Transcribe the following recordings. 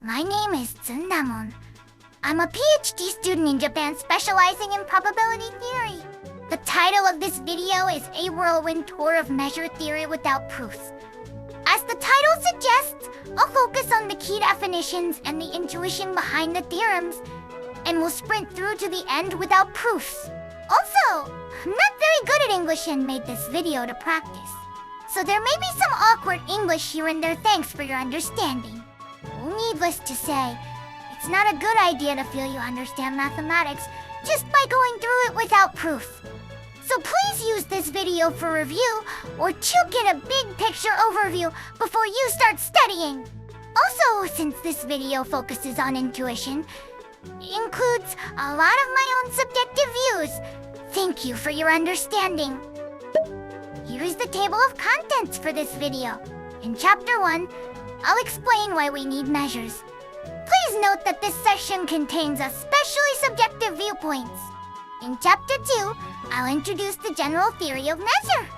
My name is Zundamon. I'm a PhD student in Japan specializing in probability theory. The title of this video is A Whirlwind Tour of Measure Theory Without Proofs. As the title suggests, I'll focus on the key definitions and the intuition behind the theorems, and we'll sprint through to the end without proofs. Also, I'm not very good at English and made this video to practice, so there may be some awkward English here and there. Thanks for your understanding. Needless to say, it's not a good idea to feel you understand mathematics just by going through it without proof. So please use this video for review or to get a big picture overview before you start studying. Also, since this video focuses on intuition, it includes a lot of my own subjective views. Thank you for your understanding. Here is the table of contents for this video. In Chapter 1, I'll explain why we need measures. Please note that this section contains especially subjective viewpoints. In Chapter 2, I'll introduce the general theory of measure.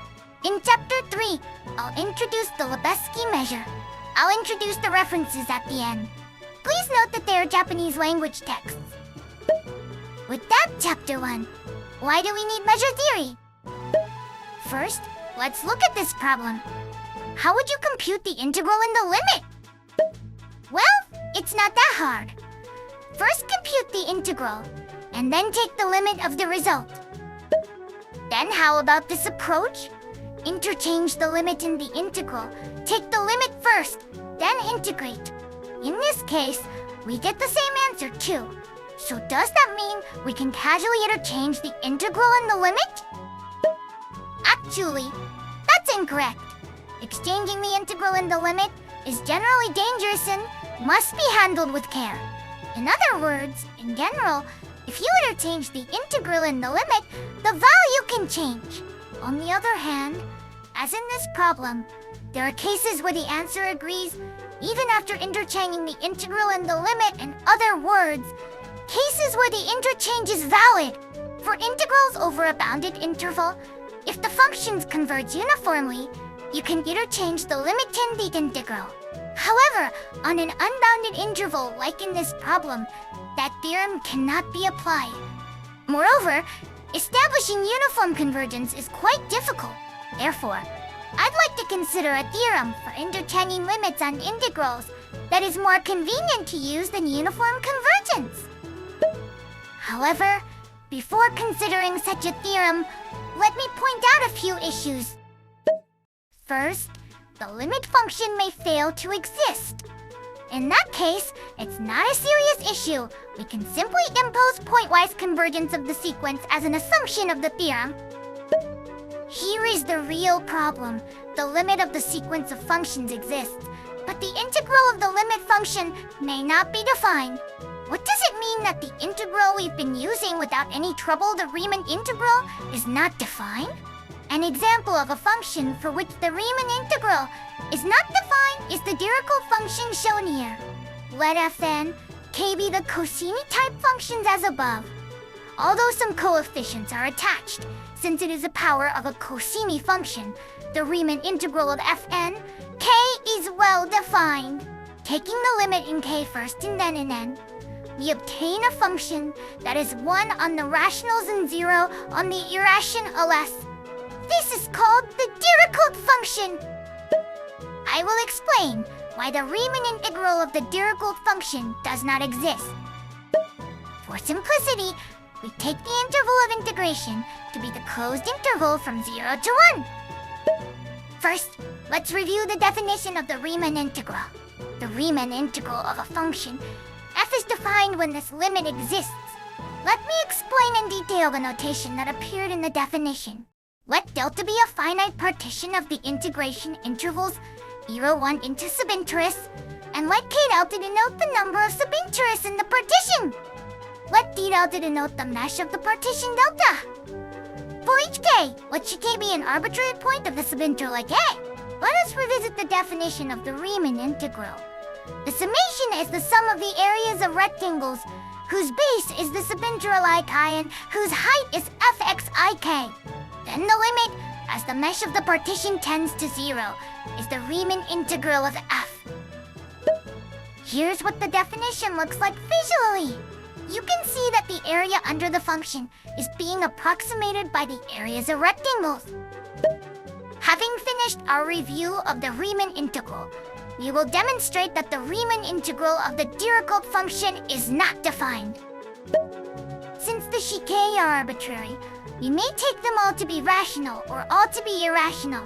In Chapter 3, I'll introduce the Lebesgue measure. I'll introduce the references at the end. Please note that they are Japanese language texts. With that, Chapter 1, why do we need measure theory? First, let's look at this problem. How would you compute the integral and the limit? Well, it's not that hard. First, compute the integral, and then take the limit of the result. Then how about this approach? Interchange the limit in the integral. Take the limit first, then integrate. In this case, we get the same answer too. So does that mean we can casually interchange the integral and the limit? Actually, that's incorrect. Exchanging the integral and the limit is generally dangerous and must be handled with care. In other words, in general, if you interchange the integral and the limit, the value can change. On the other hand, as in this problem, there are cases where the answer agrees even after interchanging the integral and the limit. In other words, cases where the interchange is valid. For integrals over a bounded interval, if the functions converge uniformly, you can interchange the limit and the integral. However, on an unbounded interval like in this problem, that theorem cannot be applied. Moreover, establishing uniform convergence is quite difficult. Therefore, I'd like to consider a theorem for interchanging limits on integrals that is more convenient to use than uniform convergence. However, before considering such a theorem, let me point out a few issues. First, the limit function may fail to exist. In that case, it's not a serious issue. We can simply impose pointwise convergence of the sequence as an assumption of the theorem. Here is the real problem. The limit of the sequence of functions exists, but the integral of the limit function may not be defined. What does it mean that the integral we've been using without any trouble, the Riemann integral, is not defined? An example of a function for which the Riemann integral is not defined is the Dirichlet function shown here. Let Fn, k be the cosine-type functions as above. Although some coefficients are attached, since it is a power of a cosine function, the Riemann integral of Fn, k is well defined. Taking the limit in k first and then in n, we obtain a function that is 1 on the rationals and 0 on the irrationals. This is called the Dirichlet function. I will explain why the Riemann integral of the Dirichlet function does not exist. For simplicity, we take the interval of integration to be the closed interval from 0 to 1. First, let's review the definition of the Riemann integral. The Riemann integral of a function f is defined when this limit exists. Let me explain in detail the notation that appeared in the definition. Let delta be a finite partition of the integration intervals 0, 1 into subinterest, and let k delta denote the number of subinterests in the partition. Let d delta denote the mesh of the partition delta. For each k, let k be an arbitrary point of the subinterval A. Let us revisit the definition of the Riemann integral. The summation is the sum of the areas of rectangles whose base is the subintegral ik and whose height is fxik. Then the limit, as the mesh of the partition tends to 0, is the Riemann integral of f. Here's what the definition looks like visually. You can see that the area under the function is being approximated by the areas of rectangles. Having finished our review of the Riemann integral, we will demonstrate that the Riemann integral of the Dirichlet function is not defined. Since the chiquets are arbitrary, we may take them all to be rational or all to be irrational.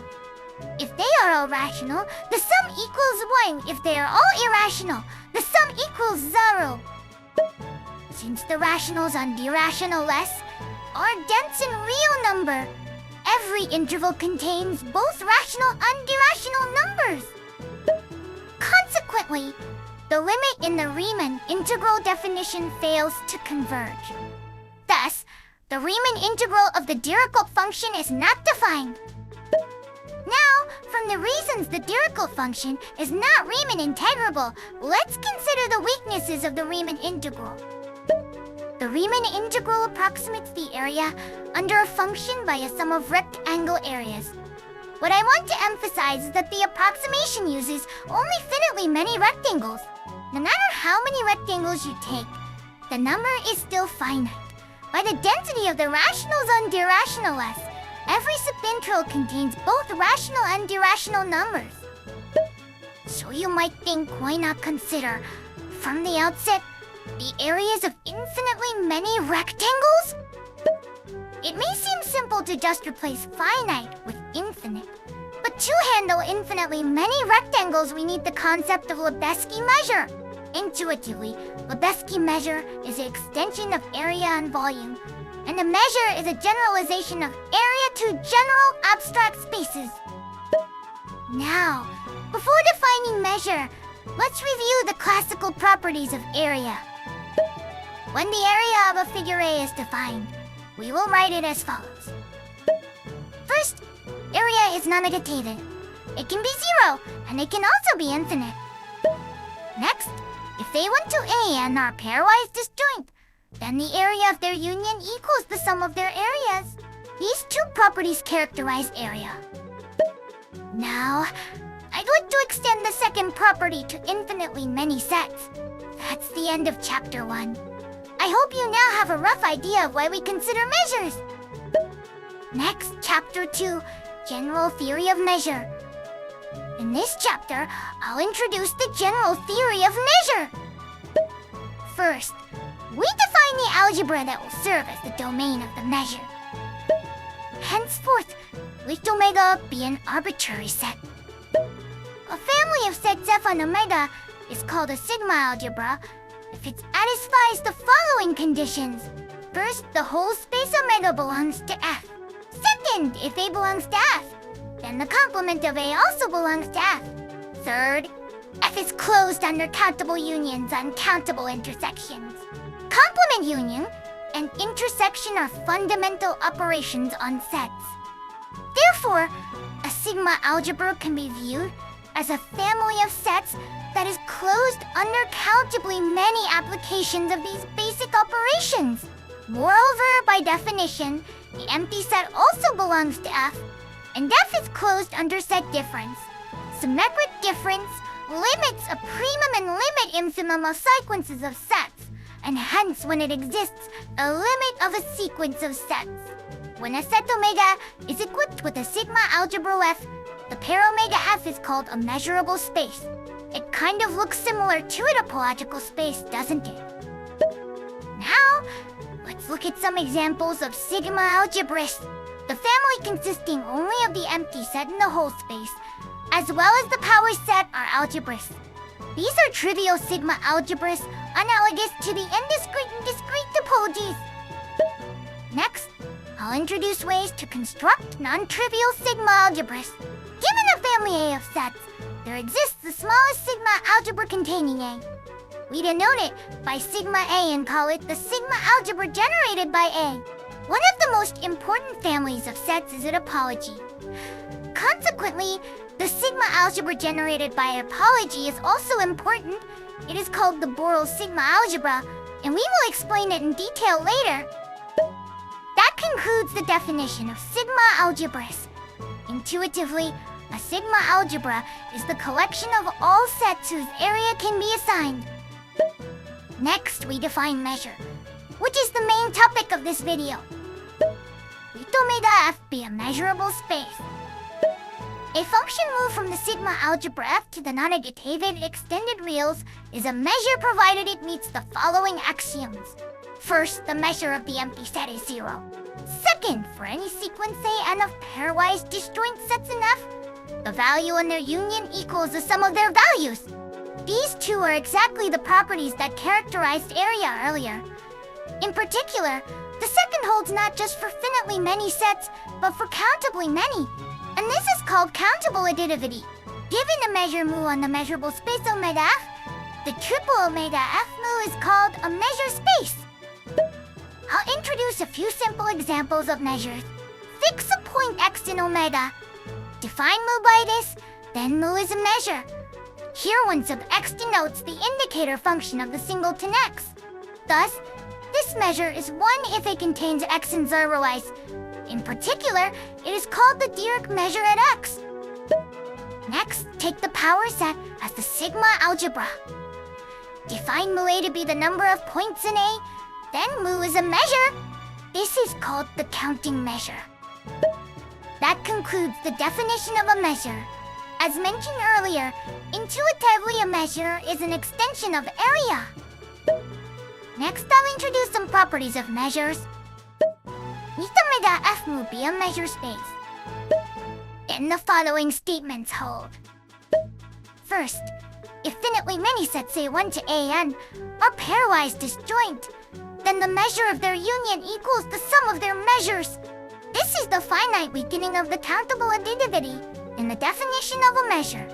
If they are all rational, the sum equals 1. If they are all irrational, the sum equals 0. Since the rationals and irrationals are dense in real number, every interval contains both rational and irrational numbers. Consequently, the limit in the Riemann integral definition fails to converge. Thus, the Riemann integral of the Dirichlet function is not defined. Now, from the reasons the Dirichlet function is not Riemann integrable, let's consider the weaknesses of the Riemann integral. The Riemann integral approximates the area under a function by a sum of rectangle areas. What I want to emphasize is that the approximation uses only finitely many rectangles. No matter how many rectangles you take, the number is still finite. By the density of the rationals and irrationals, every subintegral contains both rational and irrational numbers. So you might think, why not consider, from the outset, the areas of infinitely many rectangles? It may seem simple to just replace finite with infinite, but to handle infinitely many rectangles we need the concept of Lebesgue measure. Intuitively, Lebesgue measure is an extension of area and volume, and a measure is a generalization of area to general abstract spaces. Now, before defining measure, let's review the classical properties of area. When the area of a figure A is defined, we will write it as follows. First, area is non-negative. It can be 0, and it can also be infinite. Next, if they went to A and are pairwise disjoint, then the area of their union equals the sum of their areas. These two properties characterize area. Now, I'd like to extend the second property to infinitely many sets. That's the end of Chapter 1. I hope you now have a rough idea of why we consider measures. Next, Chapter 2, General Theory of Measure. In this chapter, I'll introduce the general theory of measure. First, we define the algebra that will serve as the domain of the measure. Henceforth, let omega be an arbitrary set. A family of sets F on omega is called a sigma algebra if it satisfies the following conditions. First, the whole space omega belongs to F. Second, if A belongs to F, then the complement of A also belongs to F. Third, F is closed under countable unions and countable intersections. Complement union and intersection are fundamental operations on sets. Therefore, a sigma algebra can be viewed as a family of sets that is closed under countably many applications of these basic operations. Moreover, by definition, the empty set also belongs to F, and F is closed under set difference. Symmetric difference limits a primum and limit infimum of sequences of sets, and hence when it exists, a limit of a sequence of sets. When a set omega is equipped with a sigma algebra F, the pair omega F is called a measurable space. It kind of looks similar to a topological space, doesn't it? Now, let's look at some examples of sigma algebras. The family consisting only of the empty set in the whole space, as well as the power set, are algebras. These are trivial sigma algebras, analogous to the indiscrete and discrete topologies. Next, I'll introduce ways to construct non-trivial sigma algebras. Given a family A of sets, there exists the smallest sigma algebra containing A. We denote it by sigma A and call it the sigma algebra generated by A. One of the most important families of sets is a topology. Consequently, the sigma algebra generated by a topology is also important. It is called the Borel sigma algebra, and we will explain it in detail later. That concludes the definition of sigma algebras. Intuitively, A sigma algebra is the collection of all sets whose area can be assigned. Next, we define measure, which is the main topic of this video. Let F be a measurable space. A function moved from the sigma algebra F to the non-negative extended reals is a measure provided it meets the following axioms. First, the measure of the empty set is 0. Second, for any sequence A(n) of pairwise disjoint sets in F, the value and their union equals the sum of their values. These two are exactly the properties that characterized area earlier. In particular, the second holds not just for finitely many sets, but for countably many. And this is called countable additivity. Given a measure mu on the measurable space omega F, the triple omega F mu is called a measure space. I'll introduce a few simple examples of measures. Fix a point x in omega. Define mu by this, then mu is a measure. Here 1 sub x denotes the indicator function of the singleton x. Thus, this measure is 1 if it contains x in 0i's. In particular, it is called the Dirac measure at x. Next, take the power set as the sigma algebra. Define mu a to be the number of points in A, then mu is a measure. This is called the counting measure. That concludes the definition of a measure. As mentioned earlier, intuitively a measure is an extension of area. Next, I'll introduce some properties of measures. Let F mu be a measure space. Then the following statements hold. First, if finitely many sets A1 to AN are pairwise disjoint, then the measure of their union equals the sum of their measures. This is the finite weakening of the countable additivity in the definition of a measure.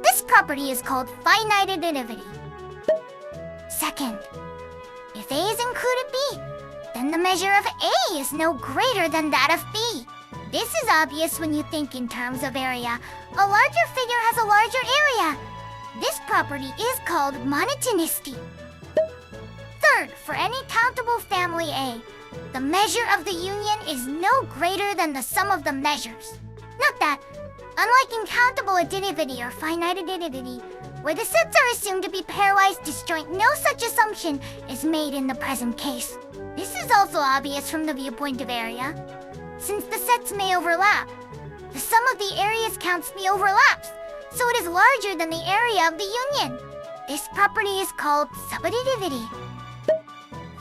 This property is called finite additivity. Second, if A is included B, then the measure of A is no greater than that of B. This is obvious when you think in terms of area. A larger figure has a larger area. This property is called monotonicity. Third, for any countable family A, the measure of the union is no greater than the sum of the measures. Note that, unlike in countable additivity or finite additivity, where the sets are assumed to be pairwise disjoint, no such assumption is made in the present case. This is also obvious from the viewpoint of area. Since the sets may overlap, the sum of the areas counts the overlaps, so it is larger than the area of the union. This property is called subadditivity.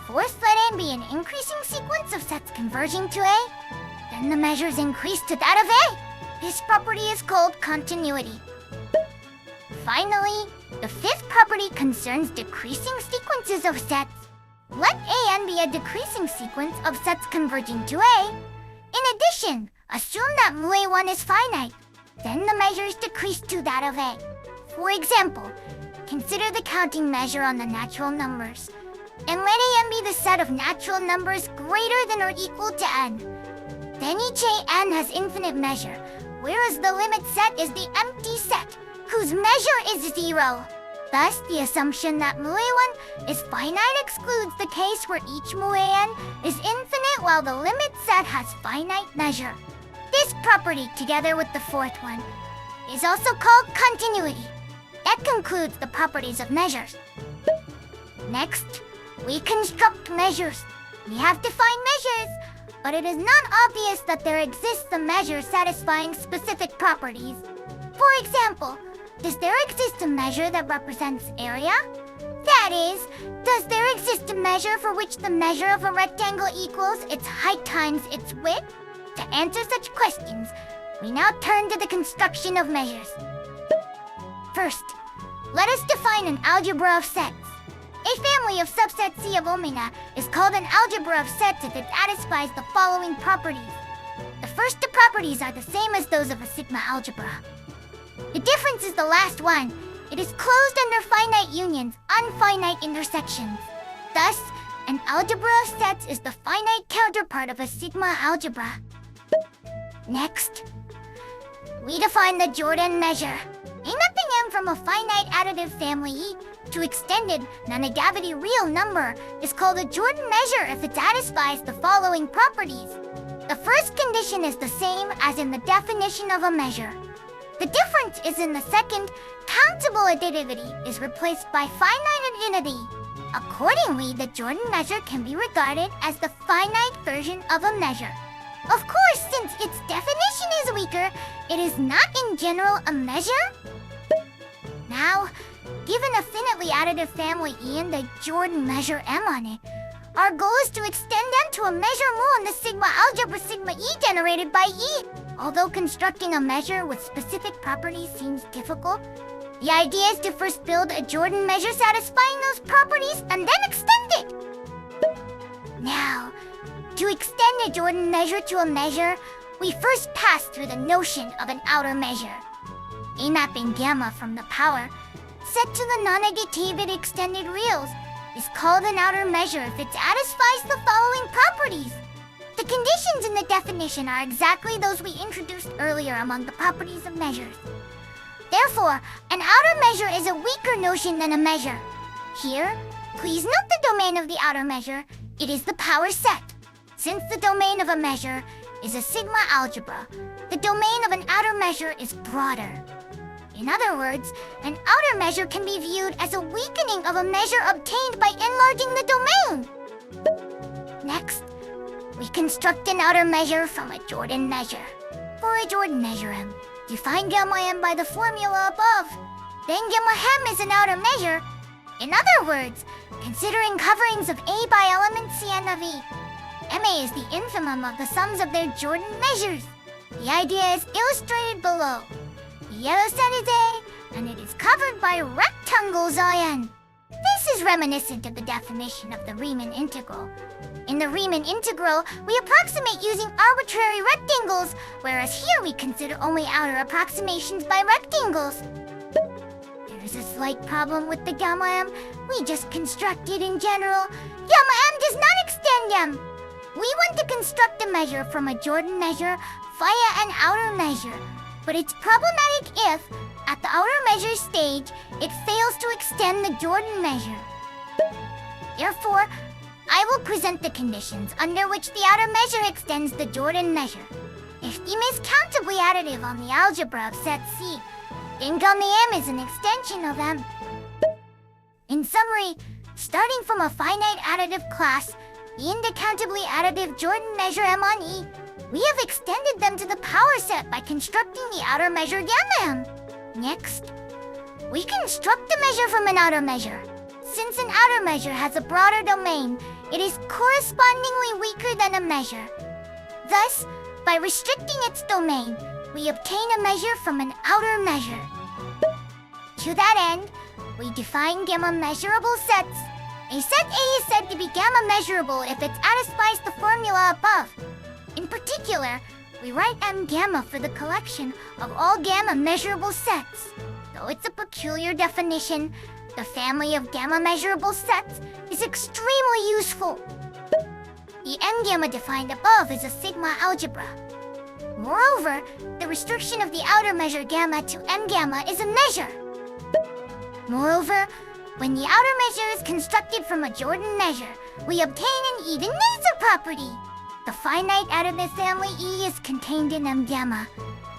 Fourth, let N be an increasing sequence of sets converging to A, then the measures increase to that of A. This property is called continuity. Finally, the fifth property concerns decreasing sequences of sets. Let AN be a decreasing sequence of sets converging to A. In addition, assume that mu A1 is finite. Then the measures decrease to that of A. For example, consider the counting measure on the natural numbers. And let AN be the set of natural numbers greater than or equal to n. Then each AN has infinite measure, whereas the limit set is the empty set, whose measure is 0. Thus, the assumption that mu A1 is finite excludes the case where each mu AN is infinite while the limit set has finite measure. This property, together with the fourth one, is also called continuity. That concludes the properties of measures. Next, we construct measures. We have defined measures, but it is not obvious that there exists a measure satisfying specific properties. For example, does there exist a measure that represents area? That is, does there exist a measure for which the measure of a rectangle equals its height times its width? To answer such questions, we now turn to the construction of measures. First, let us define an algebra of sets. A family of subsets C of omega is called an algebra of sets if it satisfies the following properties. The first two properties are the same as those of a sigma algebra. The difference is the last one. It is closed under finite unions, unfinite intersections. Thus, an algebra of sets is the finite counterpart of a sigma algebra. Next, we define the Jordan measure. A mapping M from a finite additive family E to extended non-negativity real number is called a Jordan measure if it satisfies the following properties. The first condition is the same as in the definition of a measure. The difference is in the second, countable additivity is replaced by finite addivity. Accordingly, the Jordan measure can be regarded as the finite version of a measure. Of course, since its definition is weaker, it is not in general a measure. Now, given a finitely additive family E and the Jordan measure M on it, our goal is to extend M to a measure mu on the sigma algebra sigma E generated by E. Although constructing a measure with specific properties seems difficult, the idea is to first build a Jordan measure satisfying those properties and then extend it. Now, to extend a Jordan measure to a measure, we first pass through the notion of an outer measure. A mapping gamma from the power set to the non-negative extended reals is called an outer measure if it satisfies the following properties. The conditions in the definition are exactly those we introduced earlier among the properties of measures. Therefore, an outer measure is a weaker notion than a measure. Here, please note the domain of the outer measure. It is the power set. Since the domain of a measure is a sigma algebra, the domain of an outer measure is broader. In other words, an outer measure can be viewed as a weakening of a measure obtained by enlarging the domain. Next, we construct an outer measure from a Jordan measure. For a Jordan measure M, define gamma M by the formula above. Then gamma hem is an outer measure. In other words, considering coverings of A by element Cn of E, MA is the infimum of the sums of their Jordan measures. The idea is illustrated below. The yellow set is A, and it is covered by rectangles In. This is reminiscent of the definition of the Riemann integral. In the Riemann integral, we approximate using arbitrary rectangles, whereas here we consider only outer approximations by rectangles. There is a slight problem with the gamma M. We just construct it in general. Gamma M does not extend M. We want to construct a measure from a Jordan measure via an outer measure, but it's problematic if, at the outer measure stage, it fails to extend the Jordan measure. Therefore, I will present the conditions under which the outer measure extends the Jordan measure. If M is countably additive on the algebra of set C, then gamma M is an extension of M. In summary, starting from a finite additive class, the indecountably additive Jordan measure M on E, we have extended them to the power set by constructing the outer measure gamma M. Next, we construct the measure from an outer measure. Since an outer measure has a broader domain, it is correspondingly weaker than a measure. Thus, by restricting its domain, we obtain a measure from an outer measure. To that end, we define gamma measurable sets. A set A is said to be gamma measurable if it satisfies the formula above. In particular, we write M gamma for the collection of all gamma measurable sets. Though it's a peculiar definition, the family of gamma measurable sets is extremely useful. The M gamma defined above is a sigma algebra. Moreover, the restriction of the outer measure gamma to M gamma is a measure. Moreover, when the outer measure is constructed from a Jordan measure, we obtain an even nicer property. The finite additive family E is contained in M gamma.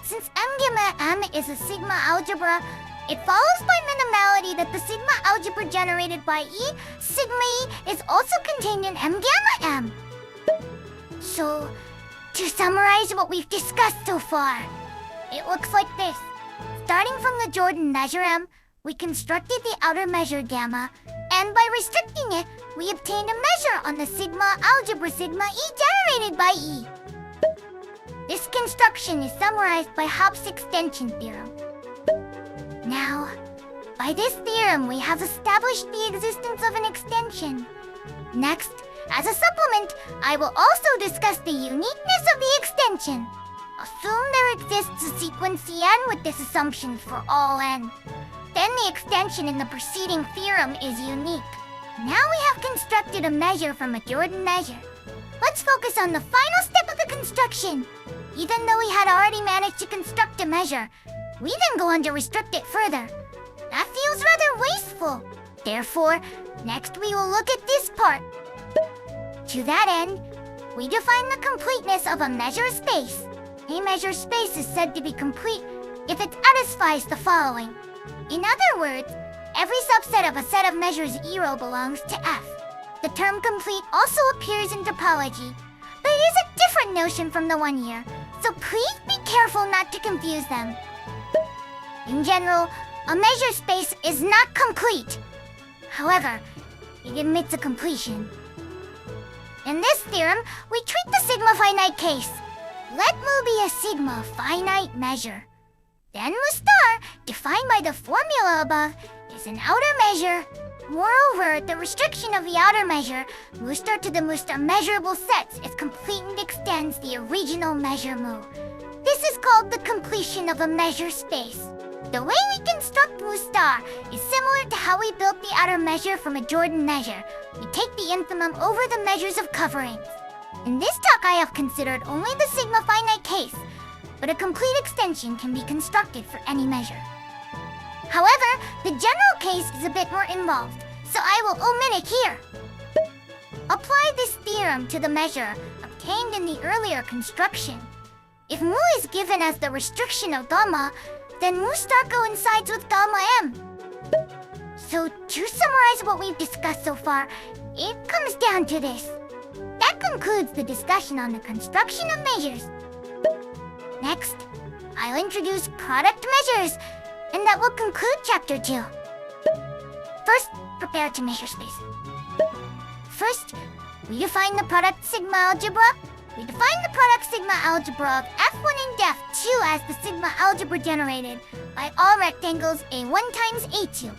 Since M gamma M is a sigma algebra, it follows by minimality that the sigma algebra generated by E, sigma E, is also contained in M gamma M. So, to summarize what we've discussed so far, it looks like this. Starting from the Jordan measure M, we constructed the outer measure gamma, and by restricting it, we obtained a measure on the sigma algebra sigma E generated by E. This construction is summarized by Hopf's extension theorem. Now, by this theorem, we have established the existence of an extension. Next, as a supplement, I will also discuss the uniqueness of the extension. Assume there exists a sequence Cn with this assumption for all n. Then the extension in the preceding theorem is unique. Now we have constructed a measure from a Jordan measure. Let's focus on the final step of the construction. Even though we had already managed to construct a measure, we then go on to restrict it further. That feels rather wasteful. Therefore, next we will look at this part. To that end, we define the completeness of a measure space. A measure space is said to be complete if it satisfies the following. In other words, every subset of a set of measures 0 belongs to F. The term complete also appears in topology, but it is a different notion from the one here, so please be careful not to confuse them. In general, a measure space is not complete. However, it admits a completion. In this theorem, we treat the sigma finite case. Let mu be a sigma finite measure. Then mu star, defined by the formula above, is an outer measure. Moreover, the restriction of the outer measure, mu star to the mu star measurable sets, is complete and extends the original measure mu. This is called the completion of a measure space. The way we construct mu star is similar to how we built the outer measure from a Jordan measure. We take the infimum over the measures of coverings. In this talk, I have considered only the sigma finite case, but a complete extension can be constructed for any measure. However, the general case is a bit more involved, so I will omit it here. Apply this theorem to the measure obtained in the earlier construction. If mu is given as the restriction of gamma, then mu star coincides with gamma m. So to summarize what we've discussed so far, it comes down to this. That concludes the discussion on the construction of measures. Next, I'll introduce product measures, and that will conclude Chapter 2. First, prepare to measure space. First, we define the product sigma algebra. We define the product sigma algebra of F1 and F2 as the sigma algebra generated by all rectangles A1 times A2.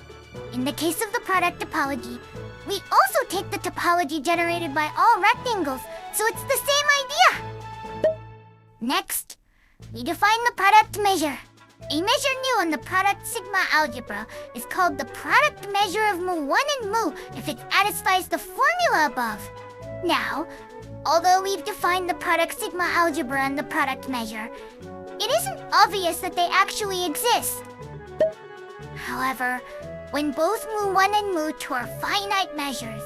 In the case of the product topology, we also take the topology generated by all rectangles, so it's the same idea. Next, we define the product measure. A measure new in the product sigma algebra is called the product measure of mu1 and mu if it satisfies the formula above. Now, although we've defined the product sigma algebra and the product measure, it isn't obvious that they actually exist. However, when both mu1 and mu2 are finite measures,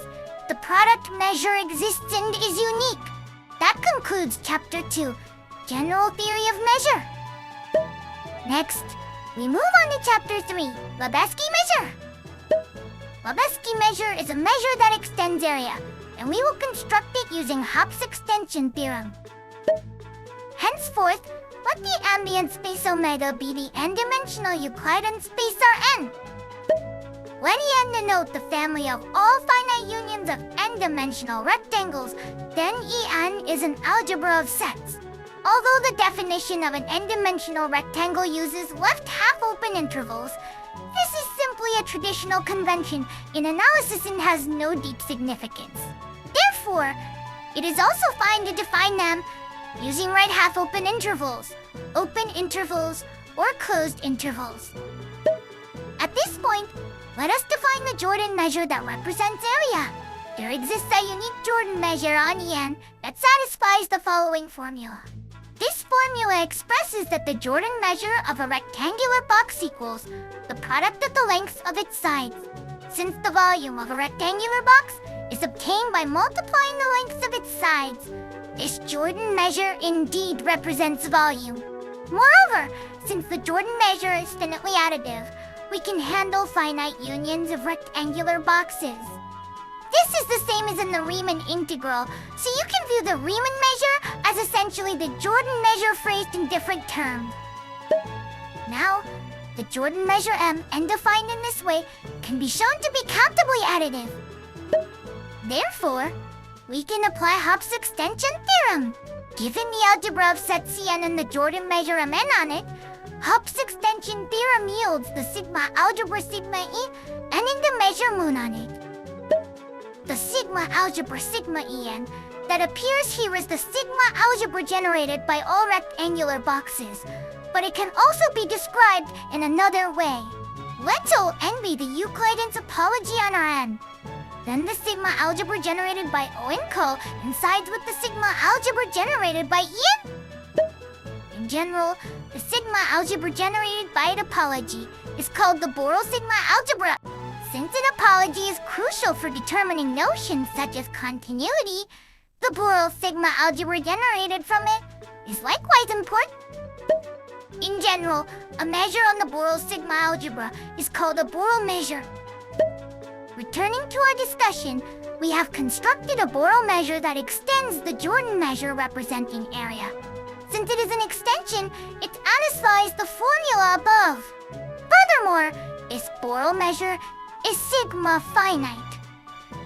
the product measure exists and is unique. That concludes Chapter 2, General Theory of Measure. Next, we move on to Chapter 3, Lebesgue measure. Lebesgue measure is a measure that extends area, and we will construct it using Hopf's extension theorem. Henceforth, let the ambient space omega be the n-dimensional Euclidean space Rn. Let En denote the family of all finite unions of n-dimensional rectangles, then En is an algebra of sets. Although the definition of an n-dimensional rectangle uses left half-open intervals, this is simply a traditional convention in analysis and has no deep significance. Therefore, it is also fine to define them using right half-open intervals, open intervals, or closed intervals. At this point, let us define the Jordan measure that represents area. There exists a unique Jordan measure on En that satisfies the following formula. This formula expresses that the Jordan measure of a rectangular box equals the product of the lengths of its sides. Since the volume of a rectangular box is obtained by multiplying the lengths of its sides, this Jordan measure indeed represents volume. Moreover, since the Jordan measure is finitely additive, we can handle finite unions of rectangular boxes. This is the same as in the Riemann integral, so you can view the Riemann measure as essentially the Jordan measure phrased in different terms. Now, the Jordan measure M, and defined in this way, can be shown to be countably additive. Therefore, we can apply Hopf's extension theorem. Given the algebra of set Cn and the Jordan measure Mn on it, Hopf's extension theorem yields the sigma algebra sigma E and in the measure mu on it. The sigma algebra sigma En that appears here is the sigma algebra generated by all rectangular boxes, but it can also be described in another way. Let ON be the Euclidean topology on Rn. Then the sigma algebra generated by O coincides with the sigma algebra generated by En. In general, the sigma algebra generated by a topology is called the Borel sigma algebra. Since a topology is crucial for determining notions such as continuity, the Borel sigma algebra generated from it is likewise important. In general, a measure on the Borel sigma algebra is called a Borel measure. Returning to our discussion, we have constructed a Borel measure that extends the Jordan measure representing area. Since it is an extension, it satisfies the formula above. Furthermore, its Borel measure is sigma finite.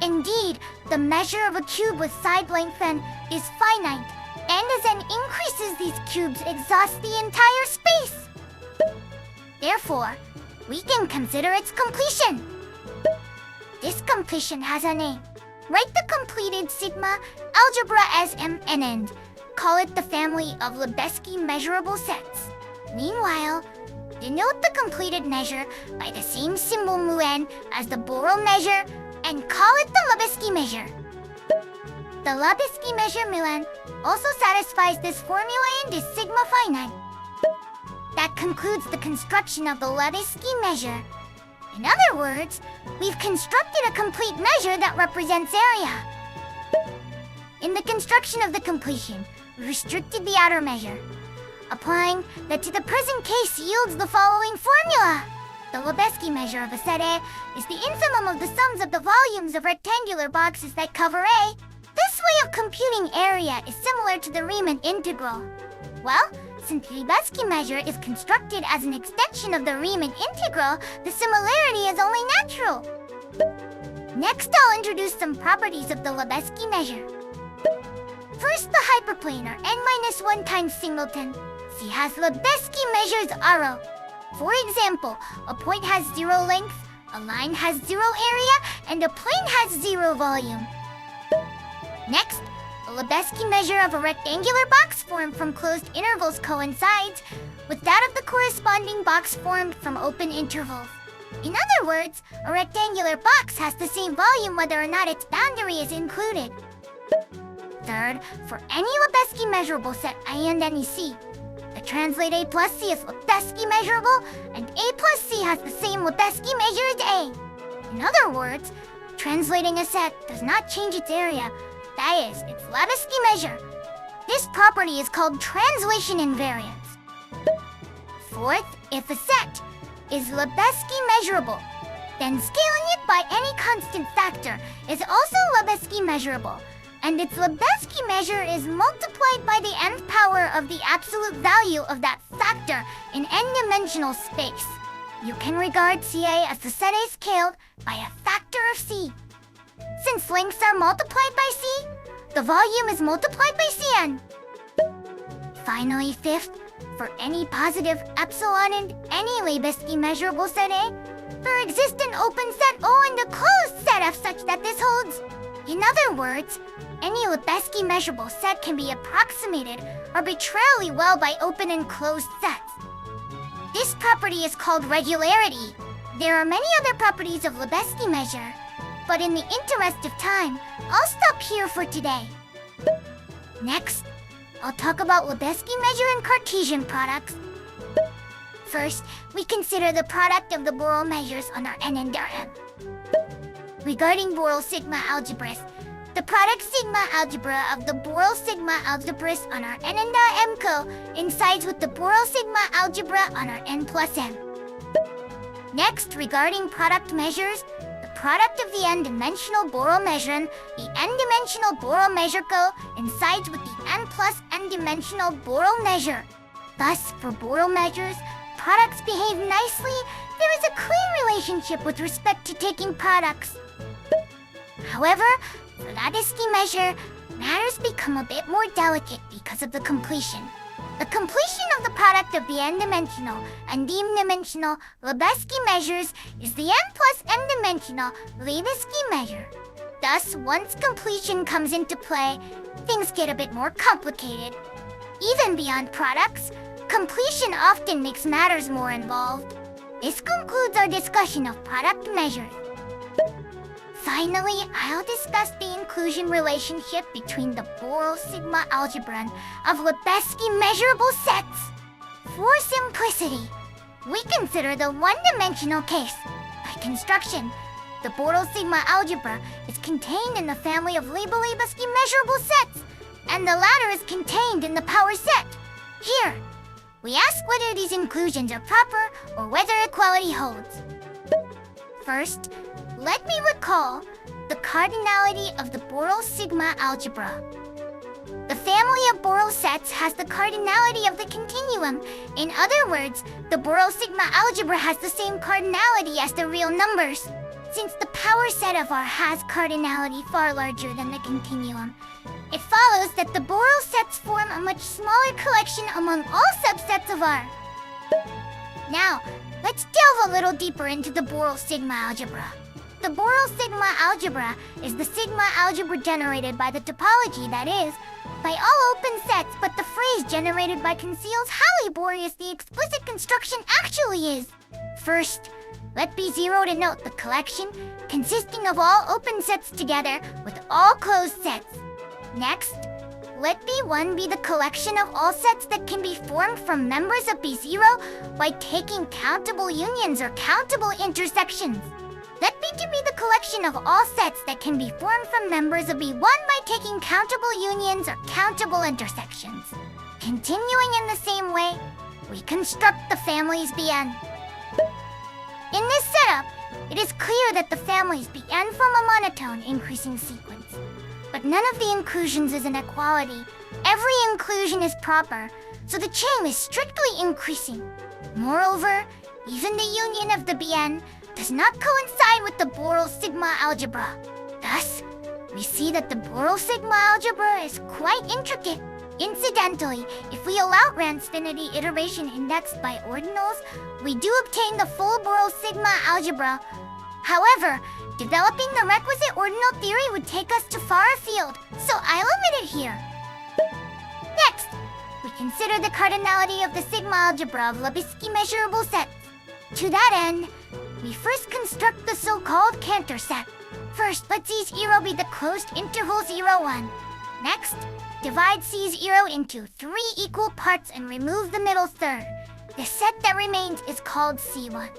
Indeed, the measure of a cube with side length n is finite, and as n increases, these cubes exhaust the entire space. Therefore, we can consider its completion. This completion has a name. Write the completed sigma algebra as M and N. Call it the family of Lebesgue measurable sets. Meanwhile, denote the completed measure by the same symbol μn as the Borel measure and call it the Lebesgue measure. The Lebesgue measure μn also satisfies this formula and is sigma finite. That concludes the construction of the Lebesgue measure. In other words, we've constructed a complete measure that represents area. In the construction of the completion, we restricted the outer measure. Applying that to the present case yields the following formula. The Lebesgue measure of a set A is the infimum of the sums of the volumes of rectangular boxes that cover A. This way of computing area is similar to the Riemann integral. Well, since the Lebesgue measure is constructed as an extension of the Riemann integral, the similarity is only natural. Next, I'll introduce some properties of the Lebesgue measure. First, the hyperplane are n-1 times singleton. C has Lebesgue measures arrow. For example, a point has 0 length, a line has 0 area, and a plane has 0 volume. Next, the Lebesgue measure of a rectangular box formed from closed intervals coincides with that of the corresponding box formed from open intervals. In other words, a rectangular box has the same volume whether or not its boundary is included. Third, for any Lebesgue measurable set A and any C, the translate A plus C is Lebesgue measurable, and A plus C has the same Lebesgue measure as A. In other words, translating a set does not change its area, that is, its Lebesgue measure. This property is called translation invariance. Fourth, if a set is Lebesgue measurable, then scaling it by any constant factor is also Lebesgue measurable, and its Lebesgue measure is multiplied by the nth power of the absolute value of that factor in n-dimensional space. You can regard CA as the set A scaled by a factor of C. Since lengths are multiplied by C, the volume is multiplied by Cn. Finally, fifth, for any positive epsilon and any Lebesgue measurable set A, there exists an open set O and a closed set F such that this holds. In other words, any Lebesgue measurable set can be approximated arbitrarily well by open and closed sets. This property is called regularity. There are many other properties of Lebesgue measure, but in the interest of time, I'll stop here for today. Next, I'll talk about Lebesgue measure and Cartesian products. First, we consider the product of the Borel measures on our n and our m. Regarding Borel sigma algebras, the product sigma algebra of the Borel sigma algebras on our n and our m coincides with the Borel sigma algebra on our n plus m. Next, regarding product measures, the product of the n-dimensional Borel measure and the n-dimensional Borel measure coincides with the n plus n-dimensional Borel measure. Thus, for Borel measures, products behave nicely. There is a clear relationship with respect to taking products. However, for Lebesgue measure, matters become a bit more delicate because of the completion. The completion of the product of the n-dimensional and m-dimensional Lebesgue measures is the n plus n-dimensional Lebesgue measure. Thus, once completion comes into play, things get a bit more complicated. Even beyond products, completion often makes matters more involved. This concludes our discussion of product measures. Finally, I'll discuss the inclusion relationship between the Borel sigma algebra of Lebesgue measurable sets. For simplicity, we consider the one-dimensional case. By construction, the Borel sigma algebra is contained in the family of Lebesgue measurable sets, and the latter is contained in the power set. Here, We ask whether these inclusions are proper or whether equality holds. First, let me recall the cardinality of the Borel sigma algebra. The family of Borel sets has the cardinality of the continuum. In other words, the Borel sigma algebra has the same cardinality as the real numbers. Since the power set of R has cardinality far larger than the continuum, it follows that the Borel sets form a much smaller collection among all subsets of R. Now, let's delve a little deeper into the Borel sigma algebra. The Borel sigma algebra is the sigma algebra generated by the topology, that is, by all open sets, but the phrase generated by conceals how laborious the explicit construction actually is. First, let B0 denote the collection consisting of all open sets together with all closed sets. Next, let B1 be the collection of all sets that can be formed from members of B0 by taking countable unions or countable intersections. Let B2 be the collection of all sets that can be formed from members of B1 by taking countable unions or countable intersections. Continuing in the same way, we construct the families Bn. In this setup, it is clear that the families Bn form a monotone increasing sequence. But none of the inclusions is an equality. Every inclusion is proper, so the chain is strictly increasing. Moreover, even the union of the Bn does not coincide with the Borel sigma algebra. Thus, we see that the Borel sigma algebra is quite intricate. Incidentally, if we allow Ransfinity iteration indexed by ordinals, we do obtain the full Borel sigma algebra. However, developing the requisite ordinal theory would take us too far afield, so I limit it here. Next, we consider the cardinality of the sigma algebra of Lebesgue measurable sets. To that end, we first construct the so-called Cantor set. First, let C0 be the closed interval 0, 1. Next, divide C0 into 3 equal parts and remove the middle third. The set that remains is called C1.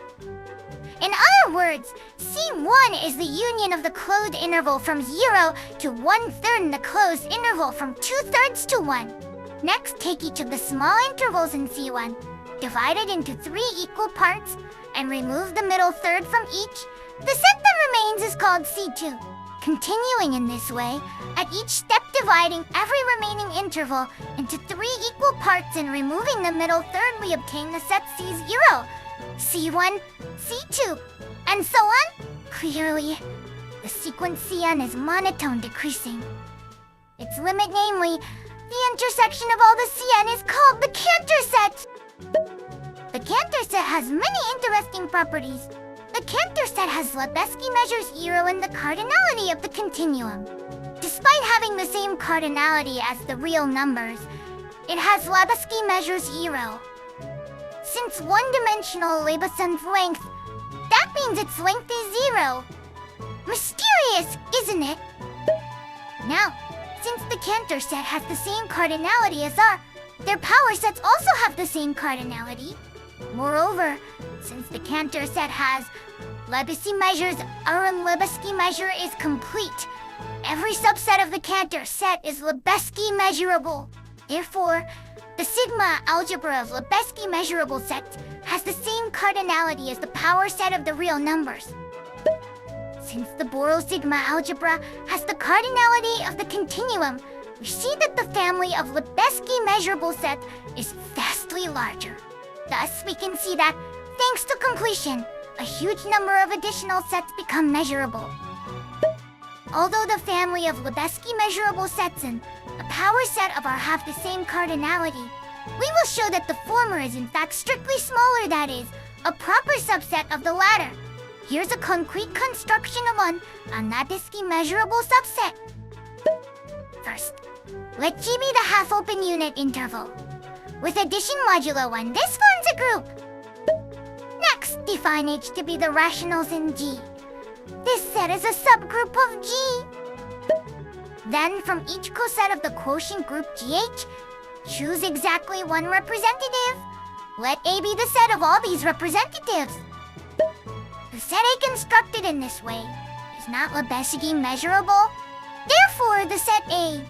In other words, C1 is the union of the closed interval from 0 to 1/3 and the closed interval from 2/3 to 1. Next, take each of the small intervals in C1, divide it into 3 equal parts, and remove the middle third from each. The set that remains is called C2. Continuing in this way, at each step dividing every remaining interval into 3 equal parts and removing the middle third, we obtain the set C0, C1, C2, and so on. Clearly, the sequence Cn is monotone decreasing. Its limit, namely, the intersection of all the Cn, is called the Cantor set. The Cantor set has many interesting properties. The Cantor set has Lebesgue measures 0 and the cardinality of the continuum. Despite having the same cardinality as the real numbers, it has Lebesgue measures 0. Since one-dimensional Lebesgue's length, that means its length is 0. Mysterious, isn't it? Now, since the Cantor set has the same cardinality as R, their power sets also have the same cardinality. Moreover, since the Cantor set has Lebesgue measures R and Lebesgue measure is complete, every subset of the Cantor set is Lebesgue measurable. Therefore, the sigma algebra of Lebesgue measurable sets has the same cardinality as the power set of the real numbers. Since the Borel sigma algebra has the cardinality of the continuum, we see that the family of Lebesgue measurable sets is vastly larger. Thus, we can see that, thanks to completion, a huge number of additional sets become measurable. Although the family of Lebesgue measurable sets and a power set of R have the same cardinality, we will show that the former is in fact strictly smaller, that is, a proper subset of the latter. Here's a concrete construction of a Lebesgue measurable subset. First, let G be the half-open unit interval. With addition modulo 1, this forms a group. Next, define H to be the rationals in G. This set is a subgroup of G. Then, from each coset of the quotient group GH, choose exactly one representative. Let A be the set of all these representatives. The set A constructed in this way is not Lebesgue measurable. Therefore, the set A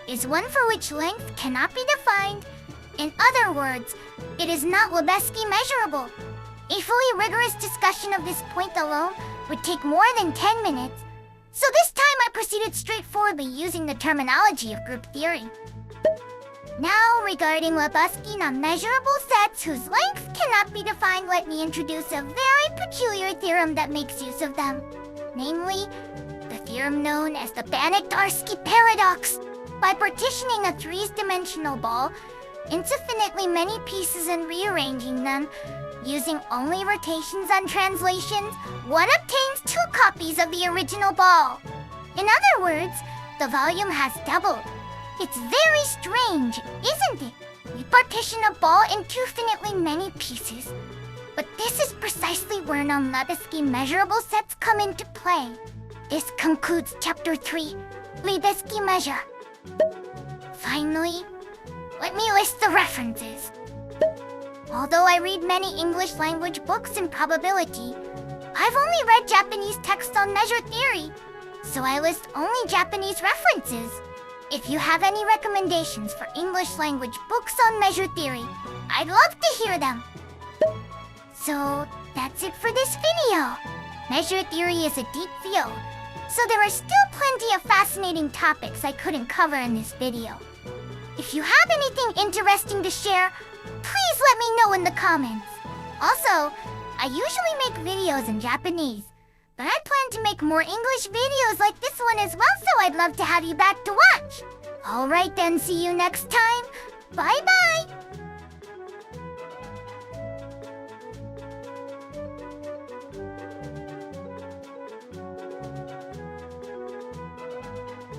is one for which length cannot be defined. In other words, it is not Lebesgue measurable. A fully rigorous discussion of this point alone would take more than 10 minutes, so this time I proceeded straightforwardly using the terminology of group theory. Now, regarding Lebesgue non-measurable sets whose length cannot be defined, let me introduce a very peculiar theorem that makes use of them. Namely, the theorem known as the Banach-Tarski paradox. By partitioning a three-dimensional ball into infinitely many pieces and rearranging them, using only rotations and translations, one obtains two copies of the original ball. In other words, the volume has doubled. It's very strange, isn't it? We partition a ball into infinitely many pieces. But this is precisely where non-Lebesgue measurable sets come into play. This concludes Chapter 3, Lebesgue measure. Finally, let me list the references. Although I read many English language books in probability, I've only read Japanese texts on measure theory, so I list only Japanese references. If you have any recommendations for English language books on measure theory, I'd love to hear them. So that's it for this video. Measure theory is a deep field, so there are still plenty of fascinating topics I couldn't cover in this video. If you have anything interesting to share, please let me know in the comments. Also, I usually make videos in Japanese, but I plan to make more English videos like this one as well, so I'd love to have you back to watch. Alright then, see you next time. Bye bye!